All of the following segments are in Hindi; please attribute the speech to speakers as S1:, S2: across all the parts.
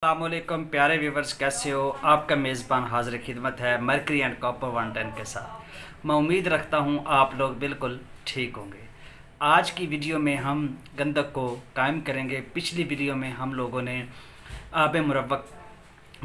S1: अस्सलामुअलैकुम प्यारे व्यूवर्स, कैसे हो? आपका मेज़बान हाजिर खिदमत है मरकरी एंड कॉपर 110 के साथ। मैं उम्मीद रखता हूँ आप लोग बिल्कुल ठीक होंगे। आज की वीडियो में हम गंधक को कायम करेंगे। पिछली वीडियो में हम लोगों ने आब मुरव्वक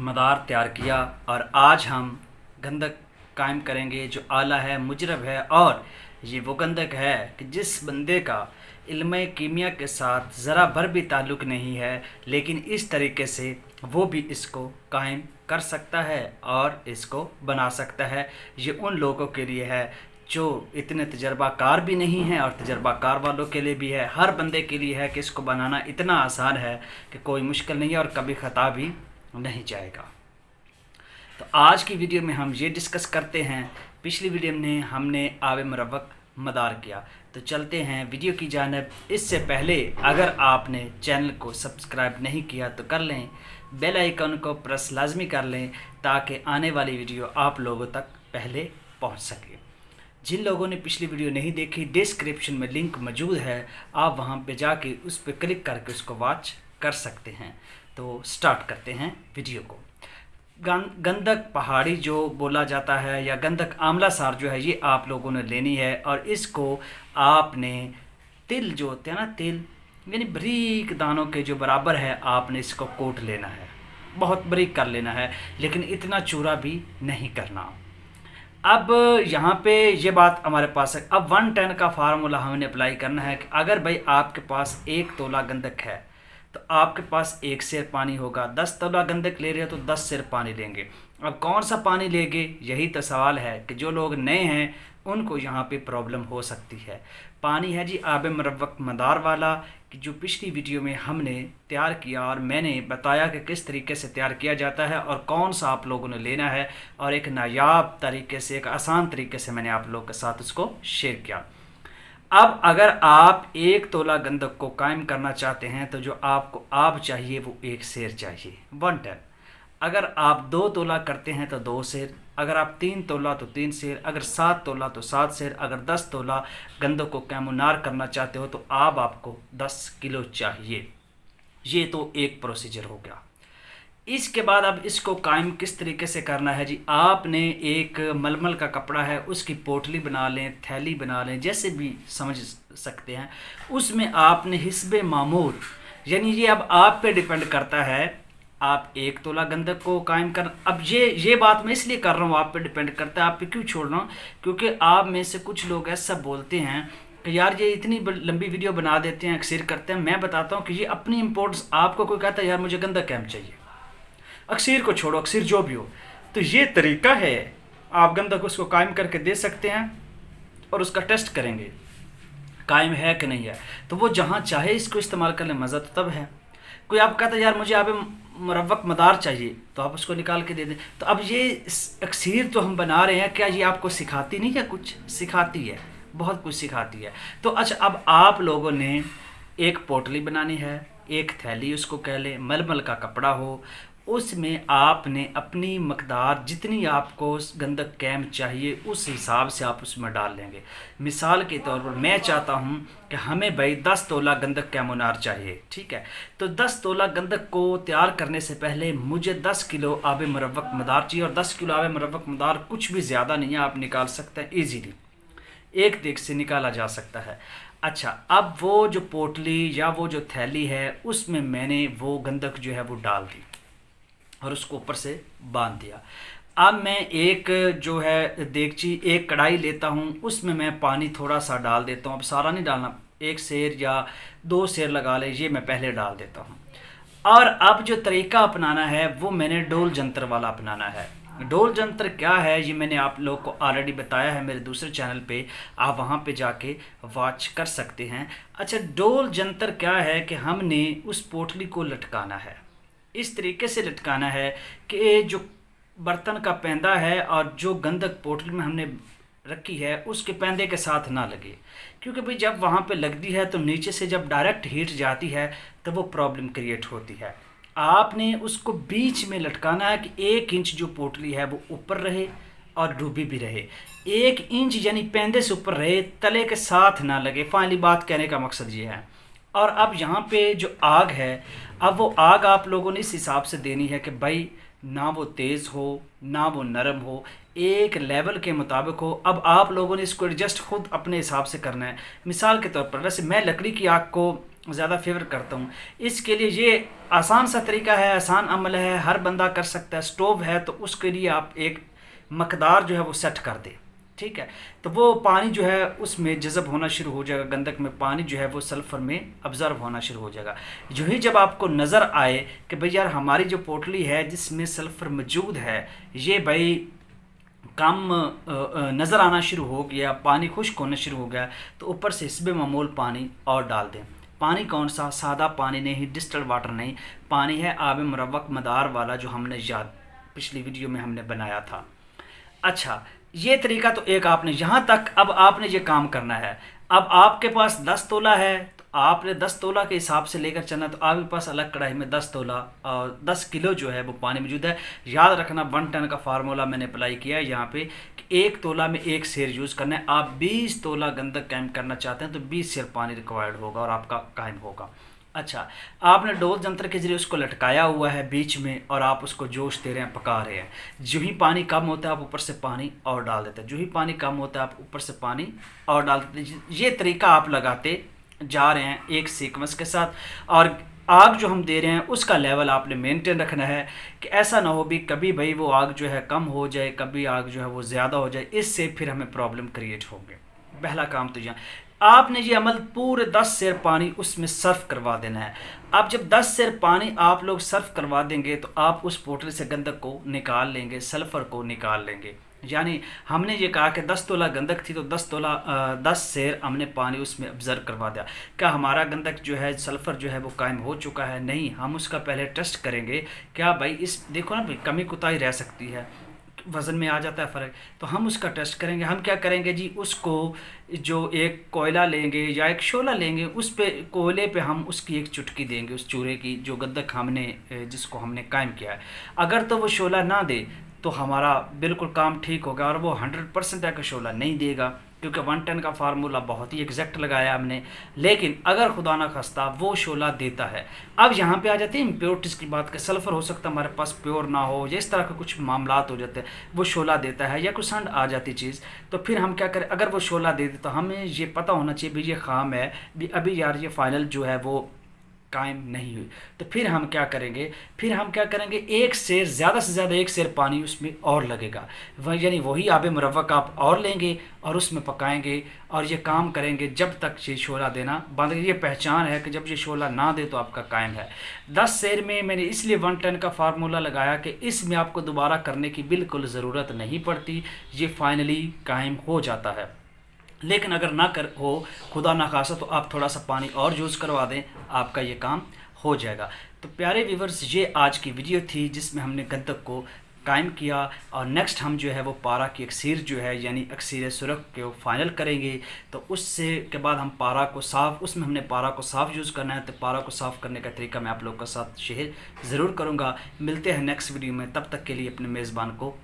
S1: मदार तैयार किया और आज हम गंधक कायम करेंगे जो आला है, मुजरब है। और ये वो गंधक है कि जिस बंदे का इल्म कीमिया के साथ ज़रा भर भी ताल्लुक़ नहीं है, लेकिन इस तरीके से वो भी इसको कायम कर सकता है और इसको बना सकता है। ये उन लोगों के लिए है जो इतने तजर्बाकार भी नहीं हैं और तजर्बाकार वालों के लिए भी है। हर बंदे के लिए है कि इसको बनाना इतना आसान है कि कोई मुश्किल नहीं है और कभी ख़ता भी नहीं जाएगा। तो आज की वीडियो में हम ये डिस्कस करते हैं। पिछली वीडियो में हमने आब मुरव्वक मदार किया, तो चलते हैं वीडियो की जानिब। इससे पहले अगर आपने चैनल को सब्सक्राइब नहीं किया तो कर लें, बेल आइकन को प्रेस लाजमी कर लें ताकि आने वाली वीडियो आप लोगों तक पहले पहुंच सके। जिन लोगों ने पिछली वीडियो नहीं देखी, डिस्क्रिप्शन में लिंक मौजूद है, आप वहां पे जाके उस पर क्लिक करके उसको वॉच कर सकते हैं। तो स्टार्ट करते हैं वीडियो को। गंधक पहाड़ी जो बोला जाता है या गंधक आंवला सार जो है, ये आप लोगों ने लेनी है और इसको आपने तिल जो होते हैं ना, तिल यानी बारीक दानों के जो बराबर है, आपने इसको कोट लेना है। बहुत बारीक कर लेना है, लेकिन इतना चूरा भी नहीं करना। अब यहाँ पे ये बात हमारे पास है। अब 110 का फार्मूला हमने अप्लाई करना है कि अगर भाई आपके पास 1 तोला गंधक है तो आपके पास 1 सेर पानी होगा। 10 तोला गंधक ले रहे हो तो 10 सेर पानी लेंगे। अब कौन सा पानी लेंगे, यही तो सवाल है कि जो लोग नए हैं उनको यहाँ पे प्रॉब्लम हो सकती है। पानी है जी आब मुरव्वक मदार वाला, कि जो पिछली वीडियो में हमने तैयार किया और मैंने बताया कि किस तरीके से तैयार किया जाता है और कौन सा आप लोगों ने लेना है, और एक नायाब तरीके से, एक आसान तरीके से मैंने आप लोगों के साथ उसको शेयर किया। अब अगर आप 1 तोला गंधक को कायम करना चाहते हैं तो जो आपको आब चाहिए वो 1 सेर चाहिए, 110। अगर आप 2 तोला करते हैं तो 2 सेर, अगर आप 3 तोला तो 3 सेर, अगर 7 तोला तो 7 सेर, अगर 10 तोला गंधक को कैमुनार करना चाहते हो तो आब आपको 10 किलो चाहिए। ये तो एक प्रोसीजर हो गया। इसके बाद अब इसको कायम किस तरीके से करना है जी, आपने एक मलमल का कपड़ा है, उसकी पोटली बना लें, थैली बना लें, जैसे भी समझ सकते हैं। उसमें आपने हिस्बे मामूर, यानी ये अब आप पे डिपेंड करता है, आप 1 तोला गंधक को कायम कर। अब ये बात मैं इसलिए कर रहा हूँ, आप पे डिपेंड करता है। आप पे क्यों छोड़ रहा हूँ, क्योंकि आप में से कुछ लोग ऐसा बोलते हैं कि यार ये इतनी लंबी वीडियो बना देते हैं, अक्सर करते हैं। मैं बताता हूँ कि ये अपनी इम्पोर्टेंस, आपको कोई कहता है यार मुझे गंधक कैम चाहिए, अक्सर को छोड़ो, अक्सर जो भी हो, तो ये तरीका है। आप गंधक उसको कायम करके दे सकते हैं और उसका टेस्ट करेंगे कायम है कि नहीं है, तो वो जहाँ चाहे इसको इस्तेमाल कर ले। मज़ा तो तब है। कोई आप कहता है यार मुझे आब मुरव्वक मदार चाहिए, तो आप उसको निकाल के दे दें। तो अब ये अक्सर तो हम बना रहे हैं, क्या ये आपको सिखाती नहीं है? कुछ सिखाती है, बहुत कुछ सिखाती है। तो अच्छा, अब आप लोगों ने एक पोटली बनानी है, एक थैली उसको कह लें, मलमल का कपड़ा हो, उसमें आपने अपनी मकदार जितनी आपको गंधक कैम चाहिए उस हिसाब से आप उसमें डाल लेंगे। मिसाल के तौर पर मैं चाहता हूं कि हमें भाई 10 तोला गंधक कैमुनार चाहिए, ठीक है। तो 10 तोला गंधक को तैयार करने से पहले मुझे 10 किलो आब मुरव्वक मदार चाहिए। और 10 किलो आब मुरव्वक मदार कुछ भी ज़्यादा नहीं है, आप निकाल सकते हैं ईजीली, एक देख से निकाला जा सकता है। अच्छा, अब वो जो पोटली या वो जो थैली है उसमें मैंने वो गंधक जो है वो डाल दी और उसको ऊपर से बांध दिया। अब मैं एक जो है देगची, एक कढ़ाई लेता हूँ, उसमें मैं पानी थोड़ा सा डाल देता हूँ। अब सारा नहीं डालना, 1 सेर या 2 सेर लगा ले, ये मैं पहले डाल देता हूँ। और अब जो तरीका अपनाना है वो मैंने डोल जंतर वाला अपनाना है। डोल जंतर क्या है ये मैंने आप लोग को ऑलरेडी बताया है मेरे दूसरे चैनल पे, आप वहाँ पे जाके वॉच कर सकते हैं। अच्छा, डोल जंतर क्या है कि हमने उस पोटली को लटकाना है, इस तरीके से लटकाना है कि जो बर्तन का पैंदा है और जो गंधक पोटली में हमने रखी है उसके पैंदे के साथ ना लगे, क्योंकि भाई जब वहाँ पे लगती है तो नीचे से जब डायरेक्ट हीट जाती है तो वो प्रॉब्लम क्रिएट होती है। आपने उसको बीच में लटकाना है कि 1 इंच जो पोटली है वो ऊपर रहे और डूबी भी रहे। 1 इंच यानी पैंदे से ऊपर रहे, तले के साथ ना लगे। फाइनली बात कहने का मकसद ये है। और अब यहाँ पे जो आग है, अब वो आग आप लोगों ने इस हिसाब से देनी है कि भाई ना वो तेज़ हो ना वो नरम हो, एक लेवल के मुताबिक हो। अब आप लोगों ने इसको एडजस्ट खुद अपने हिसाब से करना है। मिसाल के तौर पर वैसे मैं लकड़ी की आग को ज़्यादा फेवर करता हूँ, इसके लिए ये आसान सा तरीका है, आसान अमल है, हर बंदा कर सकता है। स्टोव है तो उसके लिए आप एक मकदार जो है वो सेट कर दें, ठीक है। तो वो पानी जो है उसमें जज़ब होना शुरू हो जाएगा, गंधक में पानी जो है वो सल्फ़र में ऑब्ज़र्व होना शुरू हो जाएगा। जो ही जब आपको नज़र आए कि भाई यार हमारी जो पोटली है जिसमें सल्फ़र मौजूद है ये भाई कम नज़र आना शुरू हो गया, पानी खुश्क होना शुरू हो गया, तो ऊपर से हिस्बे मामूल पानी और डाल दें। पानी कौन सा? सादा पानी नहीं, डिस्टिल्ड वाटर नहीं, पानी है आब मुरव्वक मदार वाला, जो हमने याद पिछली वीडियो में हमने बनाया था। अच्छा, ये तरीका तो एक आपने यहाँ तक। अब आपने ये काम करना है। अब आपके पास 10 तोला है तो आपने 10 तोला के हिसाब से लेकर चलना। तो आपके पास अलग कढ़ाई में 10 तोला और 10 किलो जो है वो पानी मौजूद है। याद रखना 1 टन का फार्मूला मैंने अप्लाई किया है यहाँ पे कि 1 तोला में 1 सेर यूज़ करना है। आप 20 तोला गंधक कायम करना चाहते हैं तो 20 सेर पानी रिक्वायर्ड होगा और आपका कायम होगा। अच्छा, आपने डोल जंतर के जरिए उसको लटकाया हुआ है बीच में और आप उसको जोश दे रहे हैं, पका रहे हैं। जो ही पानी कम होता है आप ऊपर से पानी और डाल देते हैं, जो ही पानी कम होता है आप ऊपर से पानी और डाल देते हैं। ये तरीका आप लगाते जा रहे हैं एक सीक्वेंस के साथ। और आग जो हम दे रहे हैं उसका लेवल आपने मेंटेन रखना है कि ऐसा ना हो भी कभी भाई वो आग जो है कम हो जाए, कभी आग जो है वो ज़्यादा हो जाए, इससे फिर हमें प्रॉब्लम क्रिएट होंगे। पहला काम तो यहाँ आपने ये अमल पूरे 10 सेर पानी उसमें सर्व करवा देना है। अब जब 10 सेर पानी आप लोग सर्व करवा देंगे तो आप उस पोटली से गंधक को निकाल लेंगे, सल्फ़र को निकाल लेंगे। यानी हमने ये कहा कि 10 तोला गंधक थी तो 10 सेर हमने पानी उसमें ऑब्ज़र्व करवा दिया। क्या हमारा गंधक जो है सल्फ़र जो है वो कायम हो चुका है? नहीं, हम उसका पहले टेस्ट करेंगे। क्या भाई इस देखो ना भाई कमी कुताही रह सकती है, वज़न में आ जाता है फ़र्क, तो हम उसका टेस्ट करेंगे। हम क्या करेंगे जी, उसको जो एक कोयला लेंगे या एक शोला लेंगे, उस पे कोयले पे हम उसकी एक चुटकी देंगे उस चूरे की जो गंधक हमने जिसको हमने कायम किया है। अगर तो वो शोला ना दे तो हमारा बिल्कुल काम ठीक होगा और वो 100% का शोला नहीं देगा क्योंकि 1 टन का फार्मूला बहुत ही एग्जैक्ट लगाया हमने। लेकिन अगर खुदा ना खास्ता वो शोला देता है, अब यहाँ पे आ जाते हैं इम्प्योरिटीज़ की बात। का सल्फ़र हो सकता है हमारे पास प्योर ना हो या इस तरह के कुछ मामलात हो जाते हैं, वो शोला देता है या कुछ संड आ जाती चीज़, तो फिर हम क्या करें? अगर वो शोला दे दे तो हमें ये पता होना चाहिए भी ये खाम है भी, अभी यार ये फाइनल जो है वो कायम नहीं हुई। तो फिर हम क्या करेंगे? एक सेर, ज़्यादा से ज़्यादा 1 सेर पानी उसमें और लगेगा, वह यानी वही आबे मुरव्वक आप और लेंगे और उसमें पकाएंगे और ये काम करेंगे जब तक ये शोला देना बंद। ये पहचान है कि जब ये शोला ना दे तो आपका कायम है। 10 सेर में मैंने इसलिए 1 टन का फार्मूला लगाया कि इसमें आपको दोबारा करने की बिल्कुल ज़रूरत नहीं पड़ती, ये फाइनली कायम हो जाता है। लेकिन अगर ना कर हो खुदा ना खासा तो आप थोड़ा सा पानी और यूज़ करवा दें, आपका ये काम हो जाएगा। तो प्यारे व्यूवर्स, ये आज की वीडियो थी जिसमें हमने गंधक को कायम किया और नेक्स्ट हम जो है वो पारा की अक्सीर जो है यानी अक्सीर सुरख को फाइनल करेंगे। तो उससे के बाद हम पारा को साफ़, उसमें हमने पारा को साफ़ यूज़ करना है। तो पारा को साफ़ करने का तरीका मैं आप लोगों के साथ शेयर ज़रूर करूँगा। मिलते हैं नेक्स्ट वीडियो में, तब तक के लिए अपने मेज़बान को